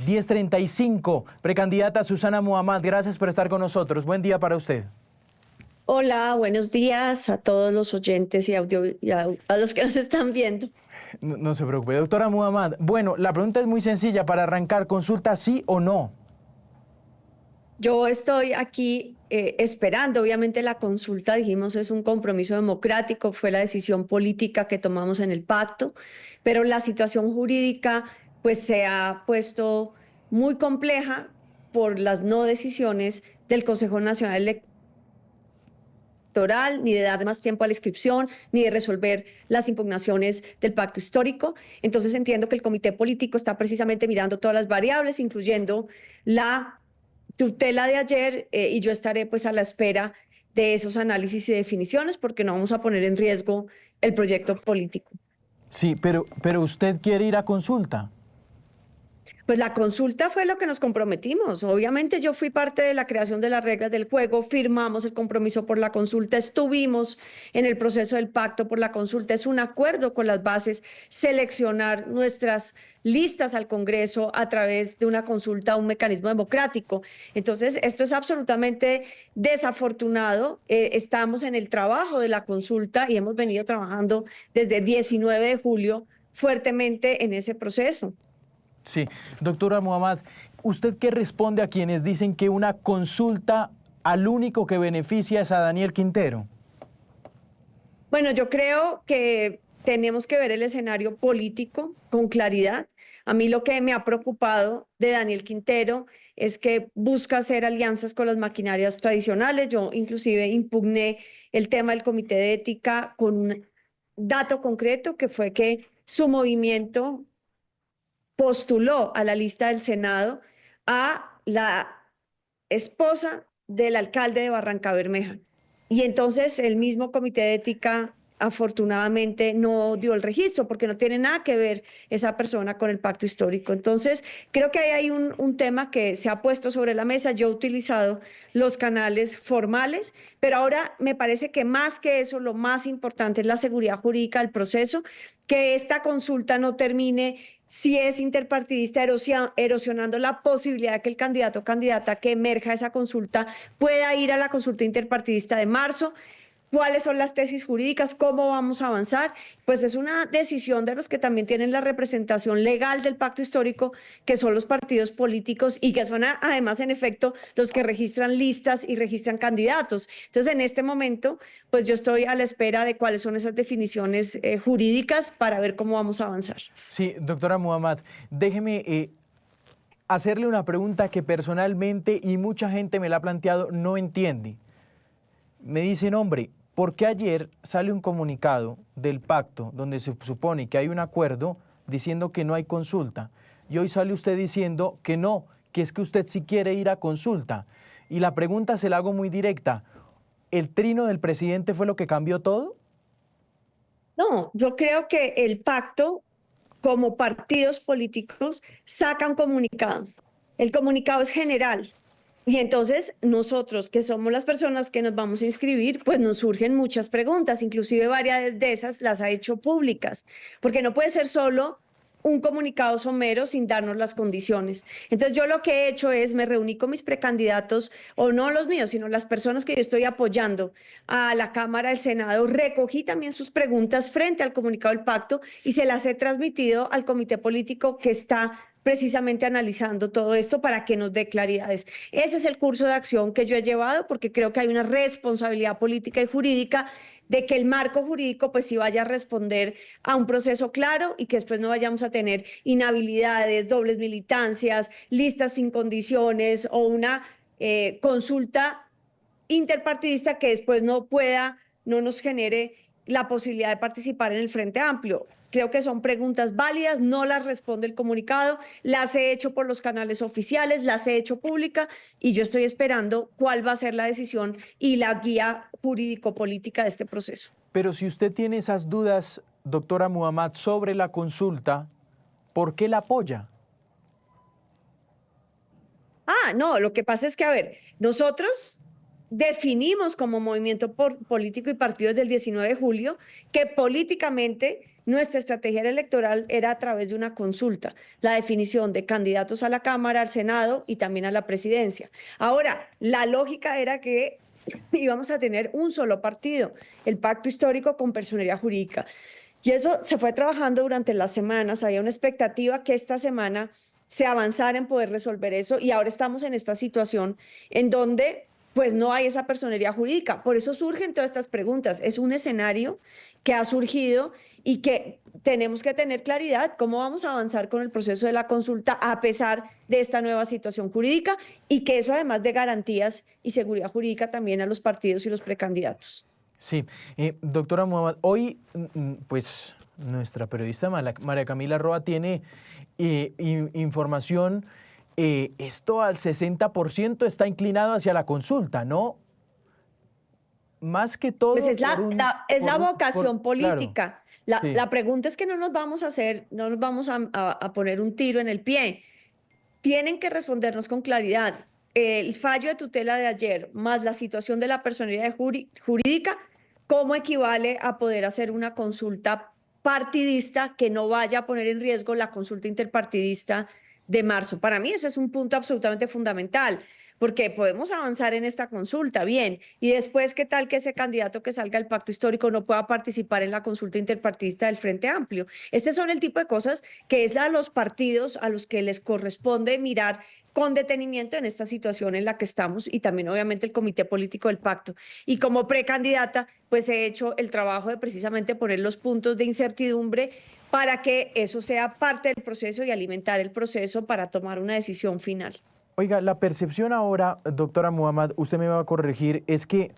10:35. Precandidata Susana Muhammad, gracias por estar con nosotros. Buen día para usted. Hola, buenos días a todos los oyentes y a los que nos están viendo. No se preocupe, doctora Muhammad. Bueno, la pregunta es muy sencilla. Para arrancar, ¿consulta sí o no? Yo estoy aquí esperando, obviamente la consulta, dijimos, es un compromiso democrático, fue la decisión política que tomamos en el pacto, pero la situación jurídica pues se ha puesto muy compleja por las no decisiones del Consejo Nacional Electoral, ni de dar más tiempo a la inscripción, ni de resolver las impugnaciones del pacto histórico. Entonces entiendo que el comité político está precisamente mirando todas las variables, incluyendo la tutela de ayer, y yo estaré pues a la espera de esos análisis y definiciones porque no vamos a poner en riesgo el proyecto político. Sí, pero usted quiere ir a consulta. Pues la consulta fue lo que nos comprometimos. Obviamente yo fui parte de la creación de las reglas del juego, firmamos el compromiso por la consulta, estuvimos en el proceso del pacto por la consulta, es un acuerdo con las bases, seleccionar nuestras listas al Congreso a través de una consulta, un mecanismo democrático. Entonces, esto es absolutamente desafortunado. Estamos en el trabajo de la consulta y hemos venido trabajando desde 19 de julio fuertemente en ese proceso. Sí, doctora Muhammad, ¿usted qué responde a quienes dicen que una consulta al único que beneficia es a Daniel Quintero? Bueno, yo creo que tenemos que ver el escenario político con claridad. A mí lo que me ha preocupado de Daniel Quintero es que busca hacer alianzas con las maquinarias tradicionales. Yo inclusive impugné el tema del comité de ética con un dato concreto que fue que su movimiento postuló a la lista del Senado a la esposa del alcalde de Barrancabermeja. Y entonces el mismo comité de ética afortunadamente no dio el registro porque no tiene nada que ver esa persona con el pacto histórico. Entonces creo que ahí hay un tema que se ha puesto sobre la mesa. Yo he utilizado los canales formales, pero ahora me parece que más que eso, lo más importante es la seguridad jurídica del proceso, que esta consulta no termine si es interpartidista, erosionando la posibilidad de que el candidato o candidata que emerja de esa consulta pueda ir a la consulta interpartidista de marzo. ¿Cuáles son las tesis jurídicas? ¿Cómo vamos a avanzar? Pues es una decisión de los que también tienen la representación legal del pacto histórico, que son los partidos políticos y que son además, en efecto, los que registran listas y registran candidatos. Entonces, en este momento, pues yo estoy a la espera de cuáles son esas definiciones jurídicas para ver cómo vamos a avanzar. Sí, doctora Muhammad, déjeme hacerle una pregunta que personalmente y mucha gente me la ha planteado, no entiende. Me dicen, hombre, ¿por qué ayer sale un comunicado del pacto donde se supone que hay un acuerdo diciendo que no hay consulta? Y hoy sale usted diciendo que no, que es que usted sí quiere ir a consulta. Y la pregunta se la hago muy directa. ¿El trino del presidente fue lo que cambió todo? No, yo creo que el pacto, como partidos políticos, saca un comunicado. El comunicado es general. Y entonces nosotros, que somos las personas que nos vamos a inscribir, pues nos surgen muchas preguntas, inclusive varias de esas las ha hecho públicas, porque no puede ser solo un comunicado somero sin darnos las condiciones. Entonces yo lo que he hecho es, me reuní con mis precandidatos, o no los míos, sino las personas que yo estoy apoyando a la Cámara, del Senado, recogí también sus preguntas frente al comunicado del pacto y se las he transmitido al comité político que está precisamente analizando todo esto para que nos dé claridades. Ese es el curso de acción que yo he llevado porque creo que hay una responsabilidad política y jurídica de que el marco jurídico pues sí vaya a responder a un proceso claro y que después no vayamos a tener inhabilidades, dobles militancias, listas sin condiciones o una consulta interpartidista que después no nos genere la posibilidad de participar en el Frente Amplio. Creo que son preguntas válidas, no las responde el comunicado, las he hecho por los canales oficiales, las he hecho pública y yo estoy esperando cuál va a ser la decisión y la guía jurídico-política de este proceso. Pero si usted tiene esas dudas, doctora Muhammad, sobre la consulta, ¿por qué la apoya? No, lo que pasa es que, a ver, nosotros definimos como movimiento político y partido desde el 19 de julio que políticamente nuestra estrategia electoral era a través de una consulta, la definición de candidatos a la Cámara, al Senado y también a la presidencia. Ahora, la lógica era que íbamos a tener un solo partido, el pacto histórico con personería jurídica. Y eso se fue trabajando durante las semanas. Había una expectativa que esta semana se avanzara en poder resolver eso y ahora estamos en esta situación en donde pues no hay esa personería jurídica. Por eso surgen todas estas preguntas. Es un escenario que ha surgido y que tenemos que tener claridad cómo vamos a avanzar con el proceso de la consulta a pesar de esta nueva situación jurídica y que eso además de garantías y seguridad jurídica también a los partidos y los precandidatos. Sí, doctora Muhammad, hoy pues nuestra periodista María Camila Roa tiene información, esto al 60% está inclinado hacia la consulta, ¿no? Más que todo Pues es la vocación claro, política. sí, La pregunta es que no nos vamos a hacer, no nos vamos a poner un tiro en el pie. Tienen que respondernos con claridad. El fallo de tutela de ayer, más la situación de la personería jurídica, ¿cómo equivale a poder hacer una consulta partidista que no vaya a poner en riesgo la consulta interpartidista de marzo? Para mí ese es un punto absolutamente fundamental, porque podemos avanzar en esta consulta, bien, y después, ¿qué tal que ese candidato que salga del pacto histórico no pueda participar en la consulta interpartidista del Frente Amplio? Este son el tipo de cosas que es a los partidos a los que les corresponde mirar con detenimiento en esta situación en la que estamos y también obviamente el Comité Político del Pacto. Y como precandidata, pues he hecho el trabajo de precisamente poner los puntos de incertidumbre para que eso sea parte del proceso y alimentar el proceso para tomar una decisión final. oiga, la percepción ahora, doctora Muhammad, usted me va a corregir, es que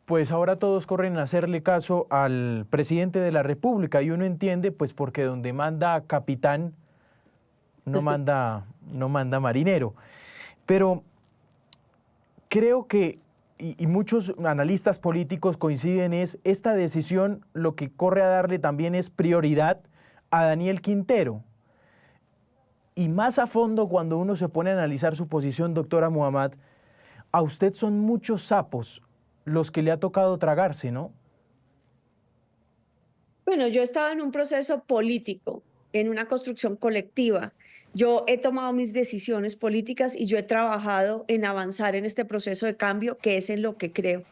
pues ahora todos corren a hacerle caso al presidente de la República y uno entiende, pues porque donde manda capitán, no manda marinero. Pero creo que, y muchos analistas políticos coinciden, es esta decisión lo que corre a darle también es prioridad a Daniel Quintero. Y más a fondo, cuando uno se pone a analizar su posición, doctora Muhammad, a usted son muchos sapos los que le ha tocado tragarse, ¿no? Bueno, yo he estado en un proceso político, en una construcción colectiva. Yo he tomado mis decisiones políticas y yo he trabajado en avanzar en este proceso de cambio, que es en lo que creo.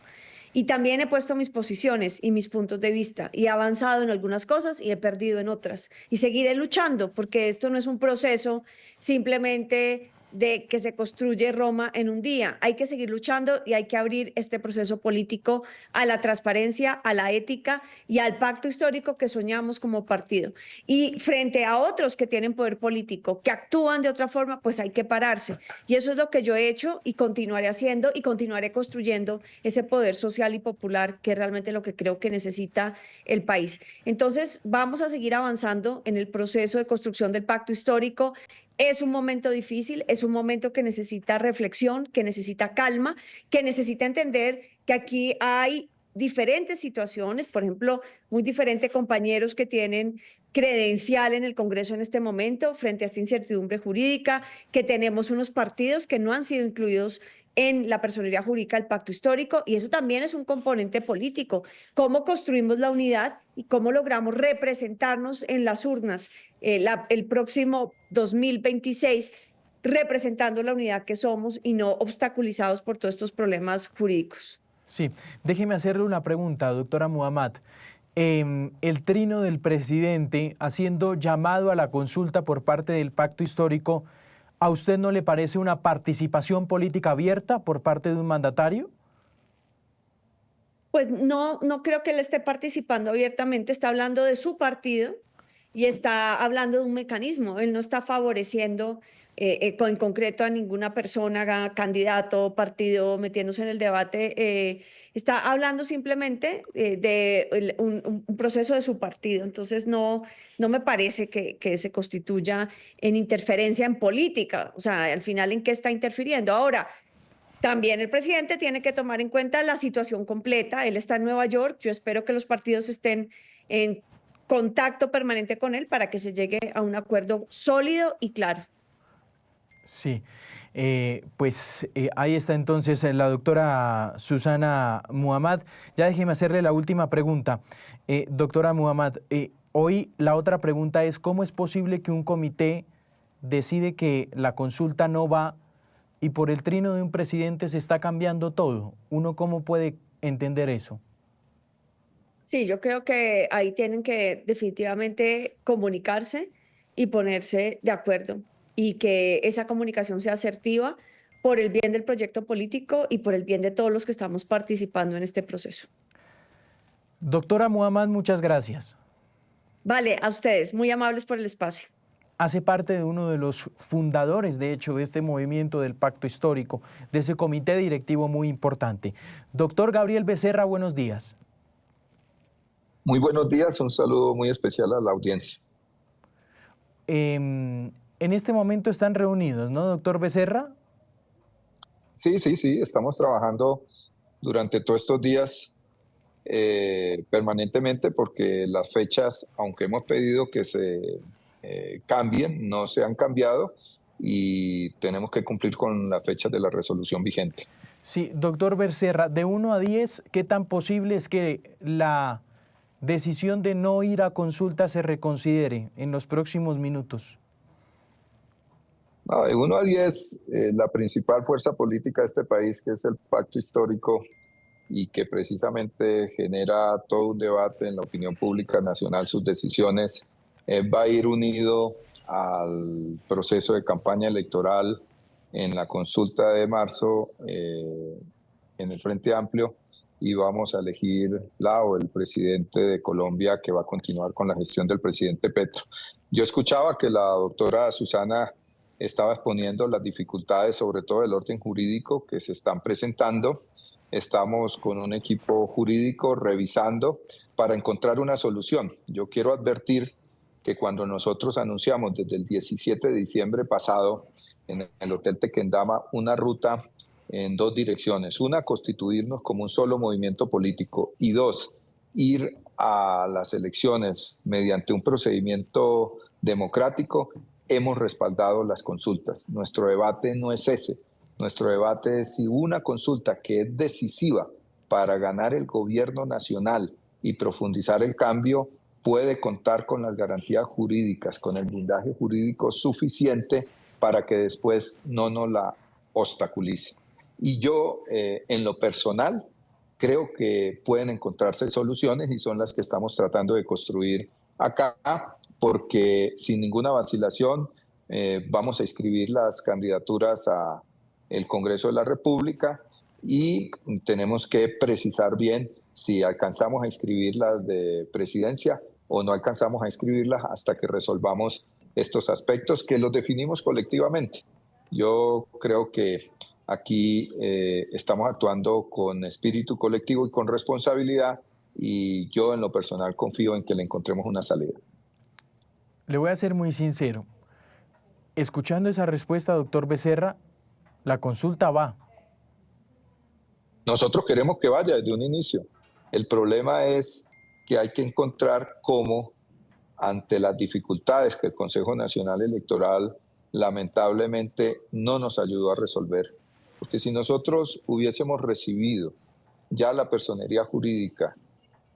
Y también he puesto mis posiciones y mis puntos de vista y he avanzado en algunas cosas y he perdido en otras. Y seguiré luchando porque esto no es un proceso simplemente de que se construye Roma en un día. Hay que seguir luchando y hay que abrir este proceso político a la transparencia, a la ética y al pacto histórico que soñamos como partido. Y frente a otros que tienen poder político, que actúan de otra forma, pues hay que pararse. Y eso es lo que yo he hecho y continuaré haciendo y continuaré construyendo ese poder social y popular que es realmente lo que creo que necesita el país. Entonces, vamos a seguir avanzando en el proceso de construcción del pacto histórico. Es un momento difícil, es un momento que necesita reflexión, que necesita calma, que necesita entender que aquí hay diferentes situaciones, por ejemplo, muy diferentes compañeros que tienen credencial en el Congreso en este momento frente a esta incertidumbre jurídica, que tenemos unos partidos que no han sido incluidos en la personería jurídica del pacto histórico y eso también es un componente político. ¿Cómo construimos la unidad y cómo logramos representarnos en las urnas el próximo 2026 representando la unidad que somos y no obstaculizados por todos estos problemas jurídicos? Sí, déjeme hacerle una pregunta, doctora Muhammad. El trino del presidente haciendo llamado a la consulta por parte del pacto histórico, ¿a usted no le parece una participación política abierta por parte de un mandatario? Pues no, no creo que él esté participando abiertamente, está hablando de su partido y está hablando de un mecanismo. Él no está favoreciendo en concreto a ninguna persona, candidato, partido, metiéndose en el debate. Está hablando simplemente de un proceso de su partido. Entonces no, no me parece que se constituya en interferencia en política. O sea, al final, ¿en qué está interfiriendo? Ahora, también el presidente tiene que tomar en cuenta la situación completa. Él está en Nueva York. Yo espero que los partidos estén en contacto permanente con él para que se llegue a un acuerdo sólido y claro. Sí. Ahí está entonces la doctora Susana Muhammad. Ya déjeme hacerle la última pregunta. Doctora Muhammad, hoy la otra pregunta es, ¿cómo es posible que un comité decide que la consulta no va y por el trino de un presidente se está cambiando todo? ¿Uno cómo puede entender eso? Sí, yo creo que ahí tienen que definitivamente comunicarse y ponerse de acuerdo y que esa comunicación sea asertiva por el bien del proyecto político y por el bien de todos los que estamos participando en este proceso. Doctora Muhammad, muchas gracias. Vale, a ustedes, muy amables por el espacio. Hace parte de uno de los fundadores, de hecho, de este movimiento del Pacto Histórico, de ese comité directivo muy importante. Doctor Gabriel Becerra, buenos días. Muy buenos días, un saludo muy especial a la audiencia. En este momento están reunidos, ¿no, doctor Becerra? Sí, estamos trabajando durante todos estos días permanentemente porque las fechas, aunque hemos pedido que se cambien, no se han cambiado y tenemos que cumplir con las fechas de la resolución vigente. Sí, doctor Becerra, de 1 a 10, ¿qué tan posible es que la decisión de no ir a consulta se reconsidere en los próximos minutos? No, de 1 a 10, la principal fuerza política de este país, que es el Pacto Histórico, y que precisamente genera todo un debate en la opinión pública nacional, sus decisiones, va a ir unido al proceso de campaña electoral en la consulta de marzo en el Frente Amplio, y vamos a elegir la o el presidente de Colombia que va a continuar con la gestión del presidente Petro. Yo escuchaba que la doctora Susana estaba exponiendo las dificultades, sobre todo del orden jurídico, que se están presentando. Estamos con un equipo jurídico revisando para encontrar una solución. Yo quiero advertir que cuando nosotros anunciamos desde el 17 de diciembre pasado en el Hotel Tequendama una ruta en 2 direcciones. Una, constituirnos como un solo movimiento político, y 2, ir a las elecciones mediante un procedimiento democrático, hemos respaldado las consultas. Nuestro debate no es ese. Nuestro debate es si una consulta que es decisiva para ganar el gobierno nacional y profundizar el cambio puede contar con las garantías jurídicas, con el blindaje jurídico suficiente para que después no nos la obstaculice. Y yo, en lo personal, creo que pueden encontrarse soluciones y son las que estamos tratando de construir acá, porque sin ninguna vacilación vamos a inscribir las candidaturas a el Congreso de la República y tenemos que precisar bien si alcanzamos a inscribir las de presidencia o no alcanzamos a inscribirlas hasta que resolvamos estos aspectos que los definimos colectivamente. Yo creo que aquí estamos actuando con espíritu colectivo y con responsabilidad, y yo en lo personal confío en que le encontremos una salida. Le voy a ser muy sincero. Escuchando esa respuesta, doctor Becerra, la consulta va. Nosotros queremos que vaya desde un inicio. El problema es que hay que encontrar cómo, ante las dificultades que el Consejo Nacional Electoral lamentablemente no nos ayudó a resolver. Porque si nosotros hubiésemos recibido ya la personería jurídica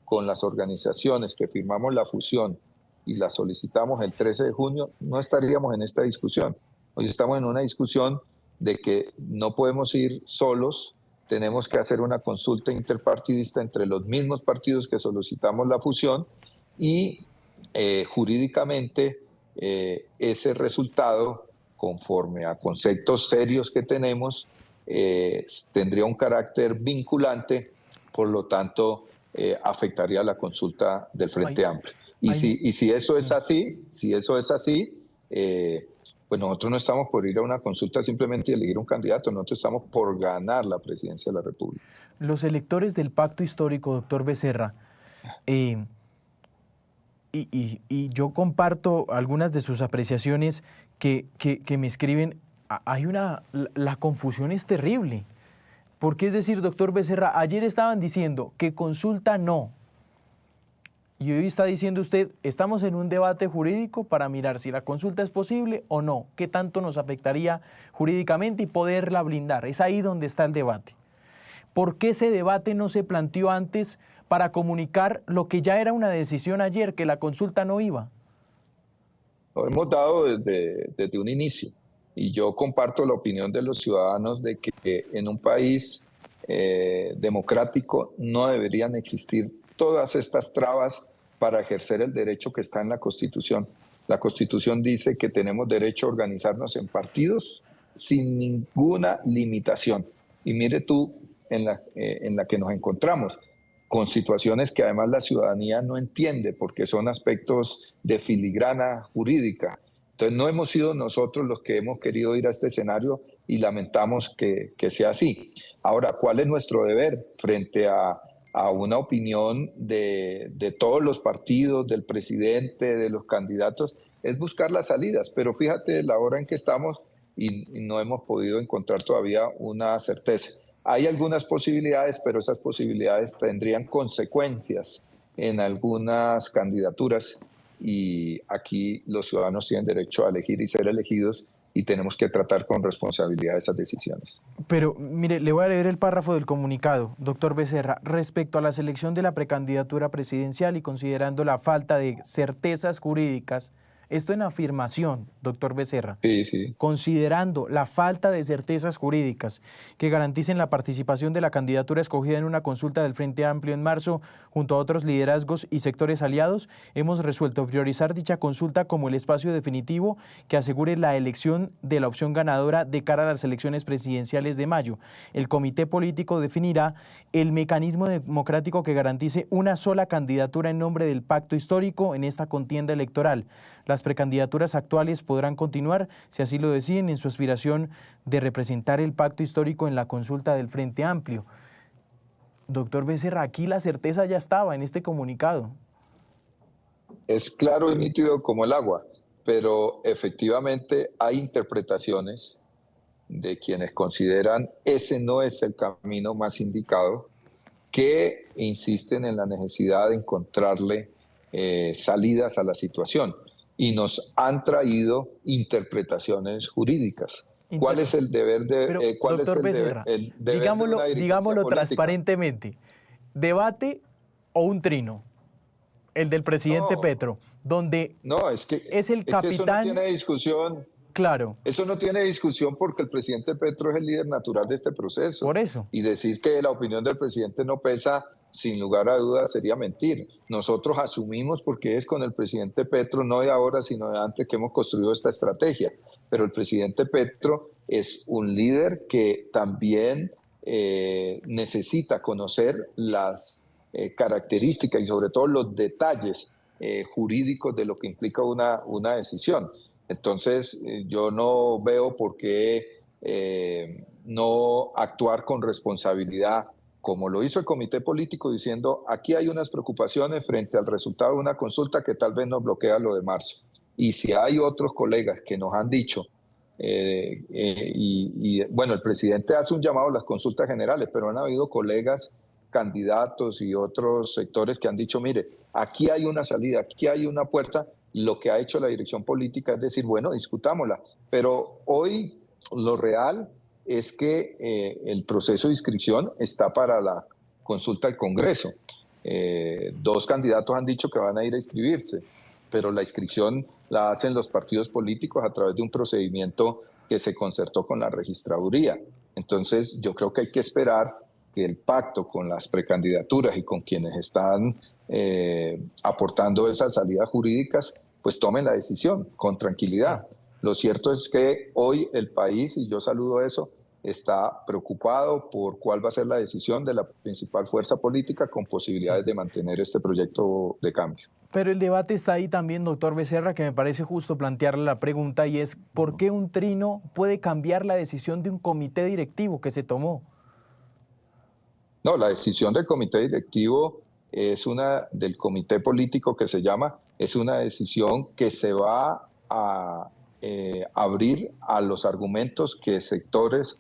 con las organizaciones que firmamos la fusión y la solicitamos el 13 de junio, no estaríamos en esta discusión. Hoy estamos en una discusión de que no podemos ir solos, tenemos que hacer una consulta interpartidista entre los mismos partidos que solicitamos la fusión, y jurídicamente ese resultado, conforme a conceptos serios que tenemos, tendría un carácter vinculante, por lo tanto afectaría la consulta del Frente Amplio. Y si eso es así, pues nosotros no estamos por ir a una consulta simplemente y elegir un candidato, nosotros estamos por ganar la presidencia de la República. Los electores del Pacto Histórico, doctor Becerra, y yo comparto algunas de sus apreciaciones que me escriben. La confusión es terrible. Porque es decir, doctor Becerra, ayer estaban diciendo que consulta no. Y hoy está diciendo usted, estamos en un debate jurídico para mirar si la consulta es posible o no, qué tanto nos afectaría jurídicamente y poderla blindar. Es ahí donde está el debate. ¿Por qué ese debate no se planteó antes para comunicar lo que ya era una decisión ayer, que la consulta no iba? Lo hemos dado desde un inicio y yo comparto la opinión de los ciudadanos de que en un país democrático no deberían existir todas estas trabas para ejercer el derecho que está en la Constitución. La Constitución dice que tenemos derecho a organizarnos en partidos sin ninguna limitación. Y mire tú en la que nos encontramos, con situaciones que además la ciudadanía no entiende porque son aspectos de filigrana jurídica. Entonces no hemos sido nosotros los que hemos querido ir a este escenario y lamentamos que sea así. Ahora, ¿cuál es nuestro deber frente a una opinión de todos los partidos, del presidente, de los candidatos? Es buscar las salidas, pero fíjate la hora en que estamos y no hemos podido encontrar todavía una certeza. Hay algunas posibilidades, pero esas posibilidades tendrían consecuencias en algunas candidaturas y aquí los ciudadanos tienen derecho a elegir y ser elegidos y tenemos que tratar con responsabilidad esas decisiones. Pero mire, le voy a leer el párrafo del comunicado, doctor Becerra. Respecto a la selección de la precandidatura presidencial y considerando la falta de certezas jurídicas, esto en afirmación, doctor Becerra. Sí, sí. Considerando la falta de certezas jurídicas que garanticen la participación de la candidatura escogida en una consulta del Frente Amplio en marzo, junto a otros liderazgos y sectores aliados, hemos resuelto priorizar dicha consulta como el espacio definitivo que asegure la elección de la opción ganadora de cara a las elecciones presidenciales de mayo. El comité político definirá el mecanismo democrático que garantice una sola candidatura en nombre del pacto histórico en esta contienda electoral. Las precandidaturas actuales podrán continuar, si así lo deciden, en su aspiración de representar el pacto histórico en la consulta del Frente Amplio. Doctor Becerra, aquí la certeza ya estaba en este comunicado. Es claro y nítido como el agua, pero efectivamente hay interpretaciones de quienes consideran ese no es el camino más indicado, que insisten en la necesidad de encontrarle salidas a la situación. Y nos han traído interpretaciones jurídicas. ¿Cuál es el deber de cuál es el Becerra, deber de una dirigencia digámoslo política? transparentemente, debate o un trino, el del presidente Petro, donde no, es que el capitán. Que eso no tiene discusión. Claro. Eso no tiene discusión porque el presidente Petro es el líder natural de este proceso. Por eso. Y decir que la opinión del presidente no pesa, sin lugar a dudas, sería mentir. Nosotros asumimos, porque es con el presidente Petro, no de ahora, sino de antes, que hemos construido esta estrategia. Pero el presidente Petro es un líder que también necesita conocer las características y sobre todo los detalles jurídicos de lo que implica una decisión. Entonces, yo no veo por qué no actuar con responsabilidad, como lo hizo el comité político, diciendo aquí hay unas preocupaciones frente al resultado de una consulta que tal vez nos bloquea lo de marzo. Y si hay otros colegas que nos han dicho, bueno, el presidente hace un llamado a las consultas generales, pero han habido colegas, candidatos y otros sectores que han dicho, mire, aquí hay una salida, aquí hay una puerta. Lo que ha hecho la dirección política es decir, bueno, discutámosla. Pero hoy lo real es que el proceso de inscripción está para la consulta al Congreso. 2 candidatos han dicho que van a ir a inscribirse, pero la inscripción la hacen los partidos políticos a través de un procedimiento que se concertó con la registraduría. Entonces, yo creo que hay que esperar que el pacto con las precandidaturas y con quienes están aportando esas salidas jurídicas, pues tomen la decisión con tranquilidad. Lo cierto es que hoy el país, y yo saludo eso, está preocupado por cuál va a ser la decisión de la principal fuerza política con posibilidades de mantener este proyecto de cambio. Pero el debate está ahí también, doctor Becerra, que me parece justo plantearle la pregunta, y es ¿por qué un trino puede cambiar la decisión de un comité directivo que se tomó? No, la decisión del comité directivo es del comité político que se llama, es una decisión que se va a abrir a los argumentos que sectores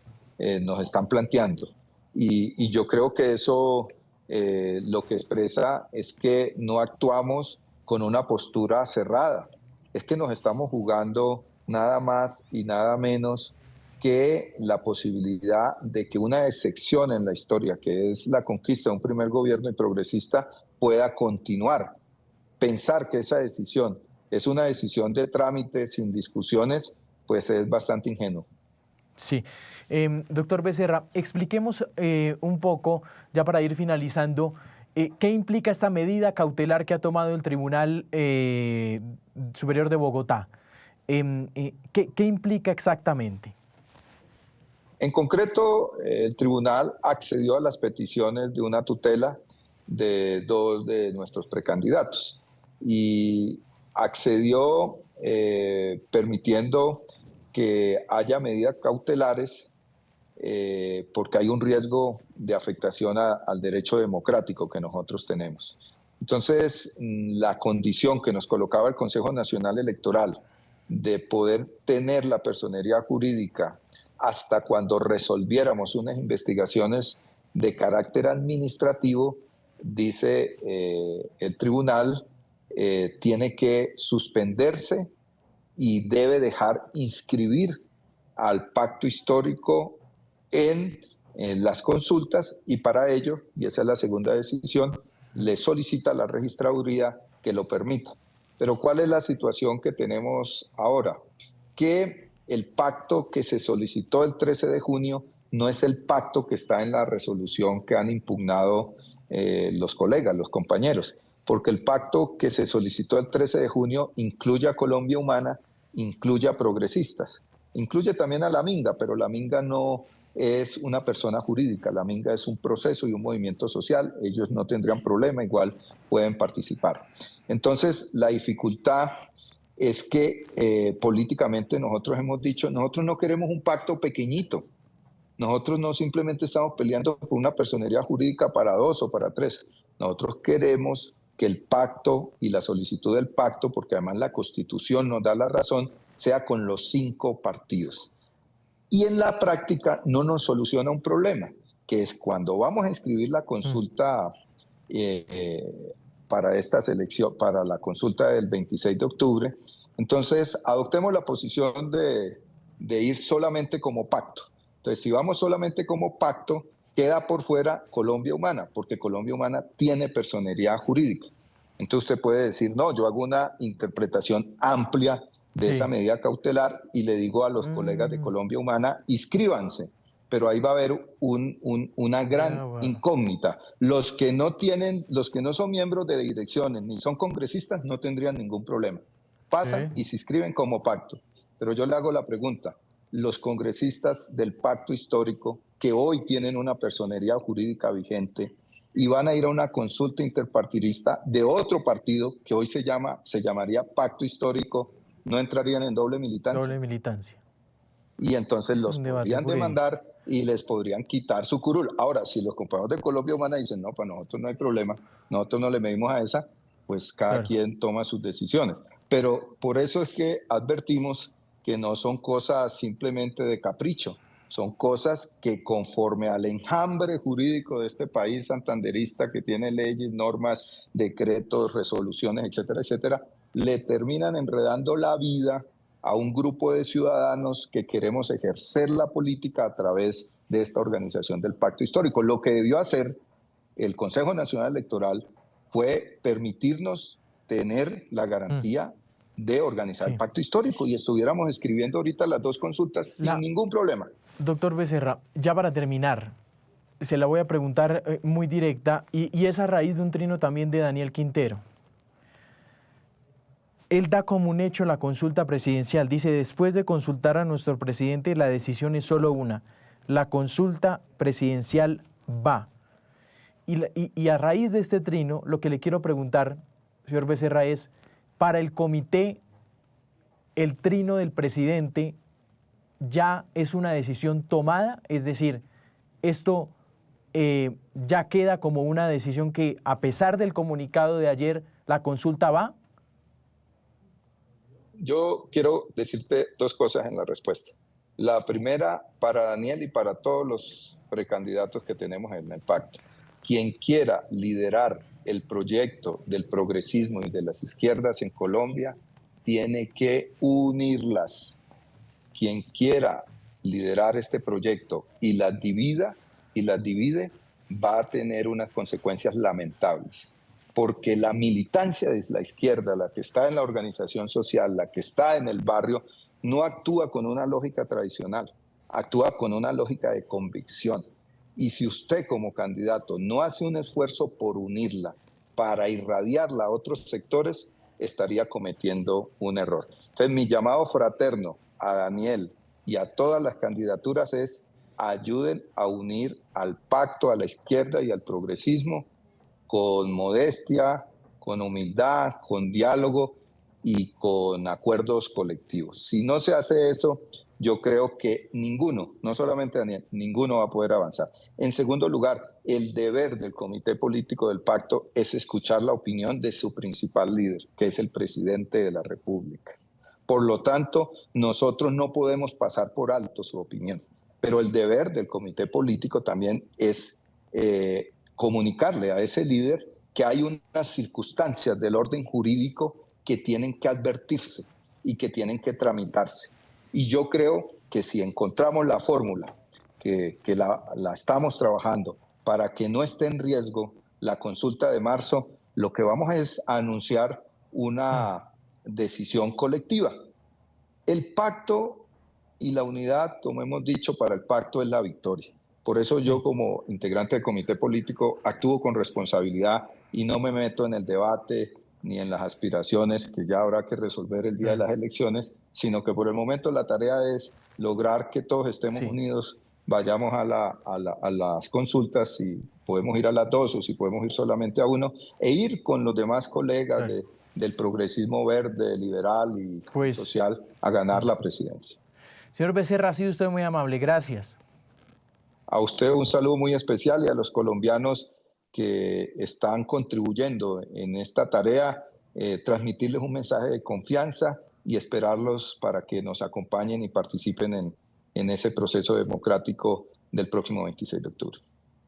nos están planteando. Y yo creo que eso lo que expresa es que no actuamos con una postura cerrada. Es que nos estamos jugando nada más y nada menos que la posibilidad de que una excepción en la historia, que es la conquista de un primer gobierno y progresista, pueda continuar. Pensar que esa decisión es una decisión de trámite sin discusiones, pues es bastante ingenuo. Sí. Doctor Becerra, expliquemos un poco, ya para ir finalizando, ¿qué implica esta medida cautelar que ha tomado el Tribunal Superior de Bogotá? ¿Qué implica exactamente? En concreto, el tribunal accedió a las peticiones de una tutela de dos de nuestros precandidatos y accedió permitiendo que haya medidas cautelares porque hay un riesgo de afectación al derecho democrático que nosotros tenemos. Entonces, la condición que nos colocaba el Consejo Nacional Electoral de poder tener la personería jurídica hasta cuando resolviéramos unas investigaciones de carácter administrativo, dice el tribunal, tiene que suspenderse y debe dejar inscribir al pacto histórico en las consultas y para ello, y esa es la segunda decisión, le solicita a la registraduría que lo permita. Pero ¿cuál es la situación que tenemos ahora? Que el pacto que se solicitó el 13 de junio no es el pacto que está en la resolución que han impugnado los colegas, los compañeros, porque el pacto que se solicitó el 13 de junio incluye a Colombia Humana, incluye a progresistas, incluye también a la Minga, pero la Minga no es una persona jurídica, la Minga es un proceso y un movimiento social, ellos no tendrían problema, igual pueden participar. Entonces, la dificultad es que políticamente nosotros hemos dicho, nosotros no queremos un pacto pequeñito, nosotros no simplemente estamos peleando por una personería jurídica para 2 o para 3, nosotros queremos que el pacto y la solicitud del pacto, porque además la Constitución nos da la razón, sea con los 5 partidos. Y en la práctica no nos soluciona un problema, que es cuando vamos a inscribir la consulta para esta selección, para la consulta del 26 de octubre, entonces adoptemos la posición de ir solamente como pacto. Entonces, si vamos solamente como pacto, queda por fuera Colombia Humana, porque Colombia Humana tiene personería jurídica. Entonces usted puede decir, no, yo hago una interpretación amplia de esa medida cautelar y le digo a los colegas de Colombia Humana, inscríbanse, pero ahí va a haber una gran incógnita. Los que no son miembros de direcciones ni son congresistas no tendrían ningún problema. Pasan y se inscriben como pacto. Pero yo le hago la pregunta, los congresistas del pacto histórico que hoy tienen una personería jurídica vigente y van a ir a una consulta interpartidista de otro partido que hoy se llamaría pacto histórico, no entrarían en doble militancia. Doble militancia. Y entonces los podrían demandar y les podrían quitar su curul. Ahora, si los compañeros de Colombia Humana dicen, no, para nosotros no hay problema, nosotros no le medimos a esa, pues cada quien toma sus decisiones. Pero por eso es que advertimos que no son cosas simplemente de capricho, son cosas que conforme al enjambre jurídico de este país santanderista que tiene leyes, normas, decretos, resoluciones, etcétera, etcétera, le terminan enredando la vida a un grupo de ciudadanos que queremos ejercer la política a través de esta organización del Pacto Histórico. Lo que debió hacer el Consejo Nacional Electoral fue permitirnos tener la garantía de organizar el Pacto Histórico y estuviéramos escribiendo ahorita las 2 consultas sin ningún problema. Doctor Becerra, ya para terminar, se la voy a preguntar muy directa y es a raíz de un trino también de Daniel Quintero. Él da como un hecho la consulta presidencial. Dice, después de consultar a nuestro presidente, la decisión es solo una. La consulta presidencial va. Y a raíz de este trino, lo que le quiero preguntar, señor Becerra, es, para el comité, el trino del presidente ya es una decisión tomada, es decir, esto ya queda como una decisión que, a pesar del comunicado de ayer, la consulta va. Yo quiero decirte 2 cosas en la respuesta. La primera, para Daniel y para todos los precandidatos que tenemos en el pacto. quien quiera liderar el proyecto del progresismo y de las izquierdas en Colombia tiene que unirlas. Quien quiera liderar este proyecto y las divide, va a tener unas consecuencias lamentables, porque la militancia de la izquierda, la que está en la organización social, la que está en el barrio, no actúa con una lógica tradicional, actúa con una lógica de convicción. Y si usted como candidato no hace un esfuerzo por unirla, para irradiarla a otros sectores, estaría cometiendo un error. Entonces, mi llamado fraterno a Daniel y a todas las candidaturas es: ayuden a unir al pacto, a la izquierda y al progresismo con modestia, con humildad, con diálogo y con acuerdos colectivos. Si no se hace eso, yo creo que ninguno, no solamente Daniel, ninguno va a poder avanzar. En segundo lugar, el deber del comité político del pacto es escuchar la opinión de su principal líder, que es el presidente de la República. Por lo tanto, nosotros no podemos pasar por alto su opinión, pero el deber del comité político también es comunicarle a ese líder que hay unas circunstancias del orden jurídico que tienen que advertirse y que tienen que tramitarse. Y yo creo que si encontramos la fórmula, que la estamos trabajando, para que no esté en riesgo la consulta de marzo, lo que vamos es a anunciar una decisión colectiva. El pacto y la unidad, como hemos dicho, para el pacto es la victoria. Por eso yo, como integrante del comité político, actúo con responsabilidad y no me meto en el debate ni en las aspiraciones que ya habrá que resolver el día de las elecciones, sino que por el momento la tarea es lograr que todos estemos unidos, vayamos a las consultas, si podemos ir a las dos o si podemos ir solamente a uno, e ir con los demás colegas del progresismo verde, liberal y social a ganar la presidencia. Señor Becerra, ha sido usted muy amable. Gracias. A usted un saludo muy especial y a los colombianos que están contribuyendo en esta tarea, transmitirles un mensaje de confianza y esperarlos para que nos acompañen y participen en ese proceso democrático del próximo 26 de octubre.